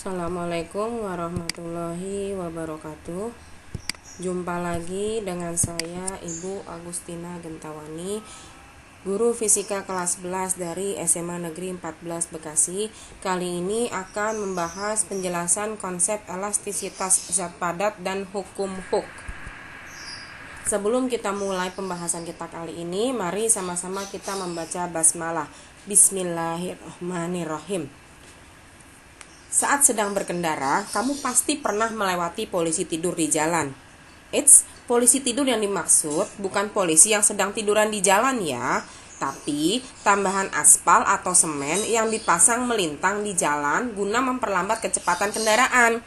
Assalamualaikum warahmatullahi wabarakatuh. Jumpa lagi dengan saya Ibu Agustina Gentawani, guru fisika kelas 11 dari SMA Negeri 14 Bekasi. Kali ini akan membahas penjelasan konsep elastisitas zat padat dan hukum Hooke. Sebelum kita mulai pembahasan kita kali ini, mari sama-sama kita membaca basmalah. Bismillahirrahmanirrahim. Saat sedang berkendara, kamu pasti pernah melewati polisi tidur di jalan. Polisi tidur yang dimaksud bukan polisi yang sedang tiduran di jalan ya, tapi tambahan aspal atau semen yang dipasang melintang di jalan guna memperlambat kecepatan kendaraan.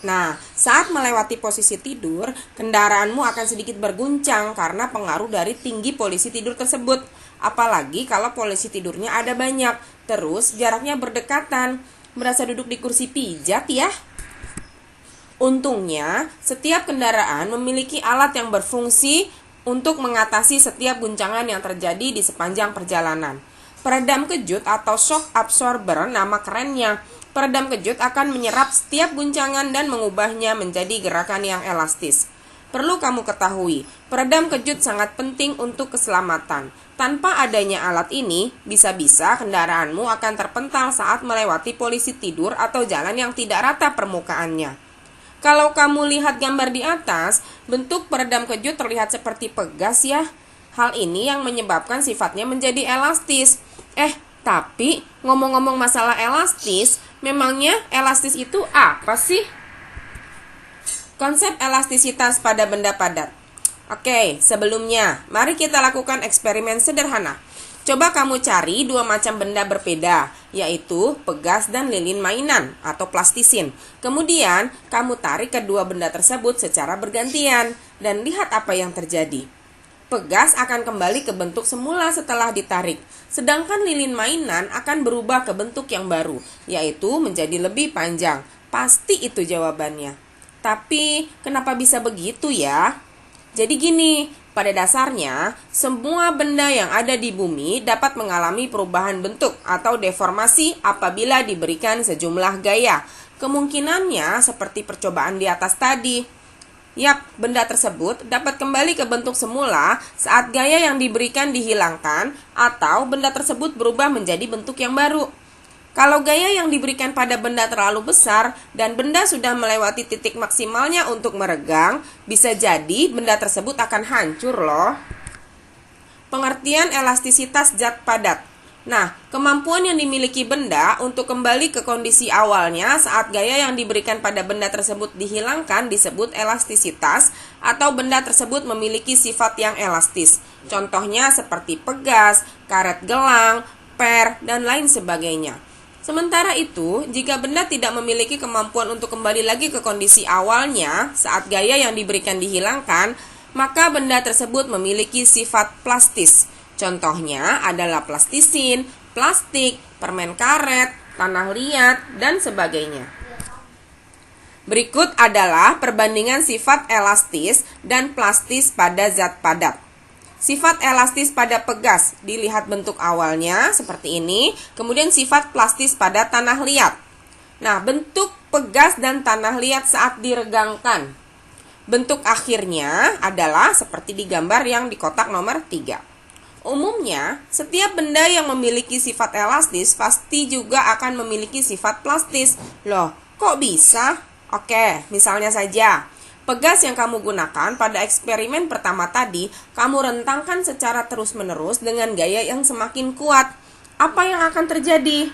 Nah, saat melewati posisi tidur, kendaraanmu akan sedikit berguncang karena pengaruh dari tinggi polisi tidur tersebut. Apalagi kalau polisi tidurnya ada banyak, terus jaraknya berdekatan. Berasa duduk di kursi pijat ya. Untungnya, setiap kendaraan memiliki alat yang berfungsi untuk mengatasi setiap guncangan yang terjadi di sepanjang perjalanan. Peredam kejut atau shock absorber nama kerennya. Peredam kejut akan menyerap setiap guncangan dan mengubahnya menjadi gerakan yang elastis. Perlu kamu ketahui, peredam kejut sangat penting untuk keselamatan. Tanpa adanya alat ini, bisa-bisa kendaraanmu akan terpental saat melewati polisi tidur atau jalan yang tidak rata permukaannya. Kalau kamu lihat gambar di atas, bentuk peredam kejut terlihat seperti pegas ya. Hal ini yang menyebabkan sifatnya menjadi elastis. Tapi ngomong-ngomong masalah elastis, memangnya elastis itu apa sih? Konsep elastisitas pada benda padat. Oke, sebelumnya, mari kita lakukan eksperimen sederhana. Coba kamu cari dua macam benda berbeda, yaitu pegas dan lilin mainan atau plastisin. Kemudian, kamu tarik kedua benda tersebut secara bergantian dan lihat apa yang terjadi. Pegas akan kembali ke bentuk semula setelah ditarik, sedangkan lilin mainan akan berubah ke bentuk yang baru, yaitu menjadi lebih panjang. Pasti itu jawabannya. Tapi, kenapa bisa begitu ya? Jadi gini, pada dasarnya, semua benda yang ada di bumi dapat mengalami perubahan bentuk atau deformasi apabila diberikan sejumlah gaya. Kemungkinannya seperti percobaan di atas tadi. Benda tersebut dapat kembali ke bentuk semula saat gaya yang diberikan dihilangkan atau benda tersebut berubah menjadi bentuk yang baru. Kalau gaya yang diberikan pada benda terlalu besar dan benda sudah melewati titik maksimalnya untuk meregang, bisa jadi benda tersebut akan hancur loh. Pengertian elastisitas zat padat. Nah, kemampuan yang dimiliki benda untuk kembali ke kondisi awalnya saat gaya yang diberikan pada benda tersebut dihilangkan disebut elastisitas atau benda tersebut memiliki sifat yang elastis. Contohnya seperti pegas, karet gelang, per, dan lain sebagainya. Sementara itu, jika benda tidak memiliki kemampuan untuk kembali lagi ke kondisi awalnya saat gaya yang diberikan dihilangkan, maka benda tersebut memiliki sifat plastis. Contohnya adalah plastisin, plastik, permen karet, tanah liat, dan sebagainya. Berikut adalah perbandingan sifat elastis dan plastis pada zat padat. Sifat elastis pada pegas, dilihat bentuk awalnya seperti ini, kemudian sifat plastis pada tanah liat. Nah, bentuk pegas dan tanah liat saat diregangkan. Bentuk akhirnya adalah seperti di gambar yang di kotak nomor 3. Umumnya, setiap benda yang memiliki sifat elastis pasti juga akan memiliki sifat plastis. Loh, kok bisa? Oke, misalnya saja. Pegas yang kamu gunakan pada eksperimen pertama tadi, kamu rentangkan secara terus-menerus dengan gaya yang semakin kuat. Apa yang akan terjadi?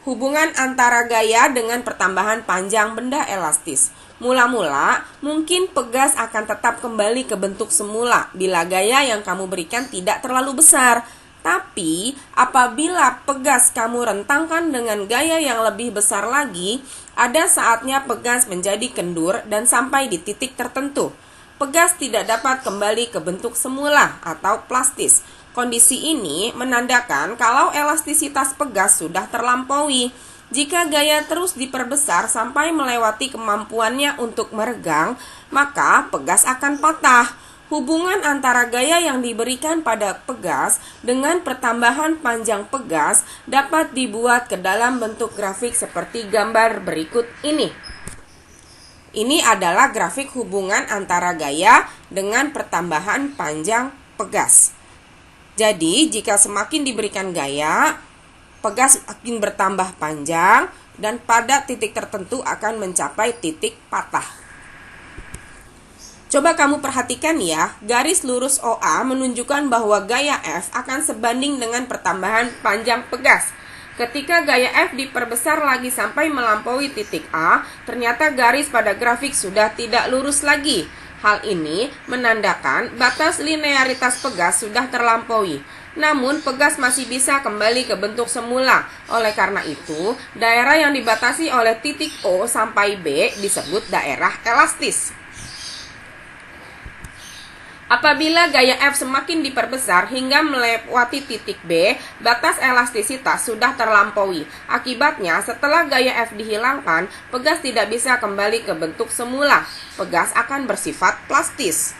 Hubungan antara gaya dengan pertambahan panjang benda elastis. Mula-mula, mungkin pegas akan tetap kembali ke bentuk semula bila gaya yang kamu berikan tidak terlalu besar. Tapi, apabila pegas kamu rentangkan dengan gaya yang lebih besar lagi, ada saatnya pegas menjadi kendur dan sampai di titik tertentu. Pegas tidak dapat kembali ke bentuk semula atau plastis. Kondisi ini menandakan kalau elastisitas pegas sudah terlampaui. Jika gaya terus diperbesar sampai melewati kemampuannya untuk meregang, maka pegas akan patah. Hubungan antara gaya yang diberikan pada pegas dengan pertambahan panjang pegas dapat dibuat ke dalam bentuk grafik seperti gambar berikut ini. Ini adalah grafik hubungan antara gaya dengan pertambahan panjang pegas. Jadi, jika semakin diberikan gaya, pegas akan bertambah panjang dan pada titik tertentu akan mencapai titik patah. Coba kamu perhatikan ya, garis lurus OA menunjukkan bahwa gaya F akan sebanding dengan pertambahan panjang pegas. Ketika gaya F diperbesar lagi sampai melampaui titik A, ternyata garis pada grafik sudah tidak lurus lagi. Hal ini menandakan batas linearitas pegas sudah terlampaui. Namun, pegas masih bisa kembali ke bentuk semula. Oleh karena itu, daerah yang dibatasi oleh titik O sampai B disebut daerah elastis. Apabila gaya F semakin diperbesar hingga melewati titik B, batas elastisitas sudah terlampaui. Akibatnya, setelah gaya F dihilangkan, pegas tidak bisa kembali ke bentuk semula. Pegas akan bersifat plastis.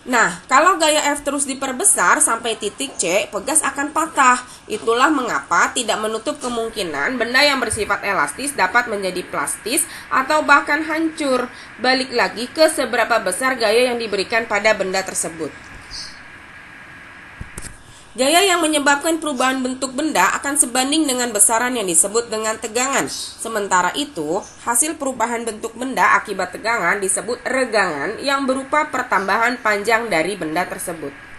Nah, kalau gaya F terus diperbesar sampai titik C, pegas akan patah. Itulah mengapa tidak menutup kemungkinan benda yang bersifat elastis dapat menjadi plastis atau bahkan hancur. Balik lagi ke seberapa besar gaya yang diberikan pada benda tersebut. Gaya yang menyebabkan perubahan bentuk benda akan sebanding dengan besaran yang disebut dengan tegangan. Sementara itu, hasil perubahan bentuk benda akibat tegangan disebut regangan yang berupa pertambahan panjang dari benda tersebut.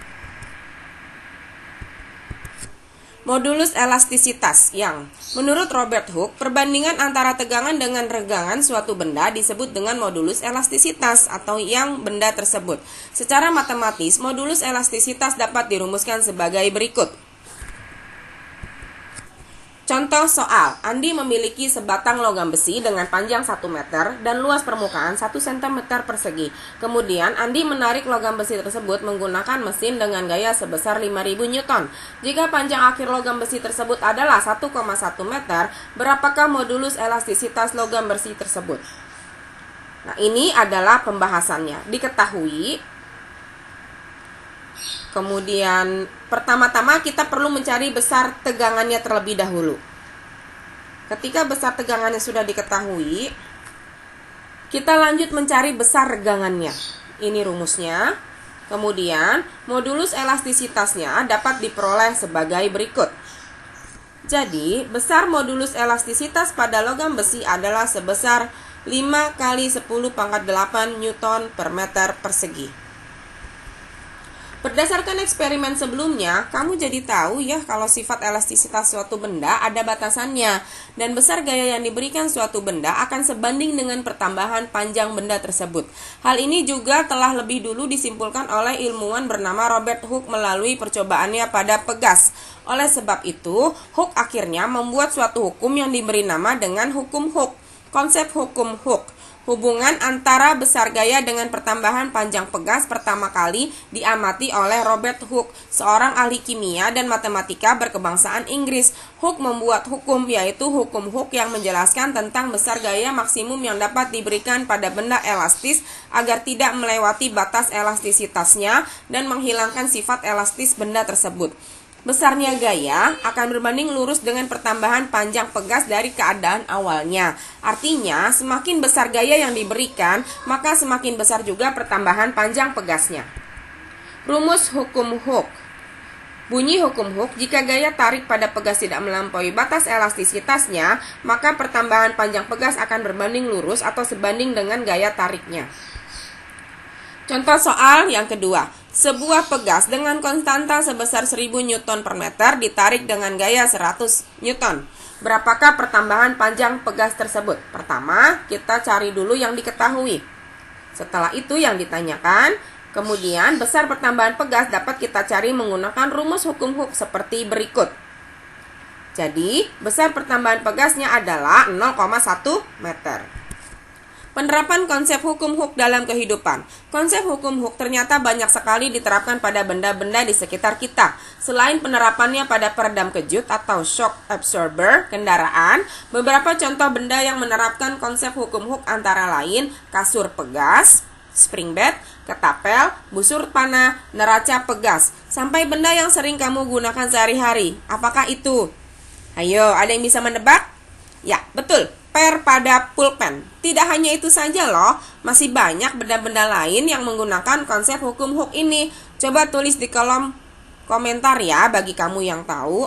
Modulus elastisitas yang, menurut Robert Hooke, perbandingan antara tegangan dengan regangan suatu benda disebut dengan modulus elastisitas atau yang benda tersebut. Secara matematis, modulus elastisitas dapat dirumuskan sebagai berikut. Contoh soal, Andi memiliki sebatang logam besi dengan panjang 1 meter dan luas permukaan 1 cm persegi. Kemudian, Andi menarik logam besi tersebut menggunakan mesin dengan gaya sebesar 5.000 Newton. Jika panjang akhir logam besi tersebut adalah 1,1 meter, berapakah modulus elastisitas logam besi tersebut? Nah, ini adalah pembahasannya. Diketahui. Kemudian pertama-tama kita perlu mencari besar tegangannya terlebih dahulu. Ketika besar tegangannya sudah diketahui, kita lanjut mencari besar regangannya. Ini rumusnya. Kemudian modulus elastisitasnya dapat diperoleh sebagai berikut. Jadi, besar modulus elastisitas pada logam besi adalah sebesar 5 kali 10 pangkat 8 Newton per meter persegi. Berdasarkan eksperimen sebelumnya, kamu jadi tahu ya kalau sifat elastisitas suatu benda ada batasannya, dan besar gaya yang diberikan suatu benda akan sebanding dengan pertambahan panjang benda tersebut. Hal ini juga telah lebih dulu disimpulkan oleh ilmuwan bernama Robert Hooke melalui percobaannya pada pegas. Oleh sebab itu, Hooke akhirnya membuat suatu hukum yang diberi nama dengan hukum Hooke. Konsep hukum Hooke, hubungan antara besar gaya dengan pertambahan panjang pegas pertama kali diamati oleh Robert Hooke, seorang ahli kimia dan matematika berkebangsaan Inggris. Hooke membuat hukum, yaitu hukum Hooke yang menjelaskan tentang besar gaya maksimum yang dapat diberikan pada benda elastis agar tidak melewati batas elastisitasnya dan menghilangkan sifat elastis benda tersebut. Besarnya gaya akan berbanding lurus dengan pertambahan panjang pegas dari keadaan awalnya. Artinya, semakin besar gaya yang diberikan, maka semakin besar juga pertambahan panjang pegasnya. Rumus hukum Hooke. Bunyi hukum Hooke, jika gaya tarik pada pegas tidak melampaui batas elastisitasnya, maka pertambahan panjang pegas akan berbanding lurus atau sebanding dengan gaya tariknya. Contoh soal yang kedua. Sebuah pegas dengan konstanta sebesar 1000 Newton per meter ditarik dengan gaya 100 Newton. Berapakah pertambahan panjang pegas tersebut? Pertama, kita cari dulu yang diketahui. Setelah itu yang ditanyakan. Kemudian, besar pertambahan pegas dapat kita cari menggunakan rumus hukum Hooke seperti berikut. Jadi, besar pertambahan pegasnya adalah 0,1 meter. Penerapan konsep hukum hook dalam kehidupan. Konsep hukum hook ternyata banyak sekali diterapkan pada benda-benda di sekitar kita. Selain penerapannya pada peredam kejut atau shock absorber kendaraan, beberapa contoh benda yang menerapkan konsep hukum hook antara lain kasur pegas, spring bed, ketapel, busur panah, neraca pegas, sampai benda yang sering kamu gunakan sehari-hari. Apakah itu? Ayo, ada yang bisa menebak? Ya, betul. Per pada pulpen. Tidak hanya itu saja loh, masih banyak benda-benda lain yang menggunakan konsep hukum hook ini. Coba tulis di kolom komentar ya bagi kamu yang tahu.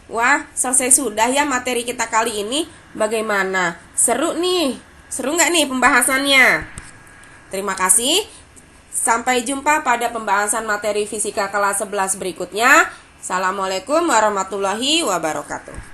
Wah, selesai sudah ya materi kita kali ini. Bagaimana? Seru nih. Seru nggak nih pembahasannya? Terima kasih. Sampai jumpa pada pembahasan materi fisika kelas 11 berikutnya. Assalamualaikum warahmatullahi wabarakatuh.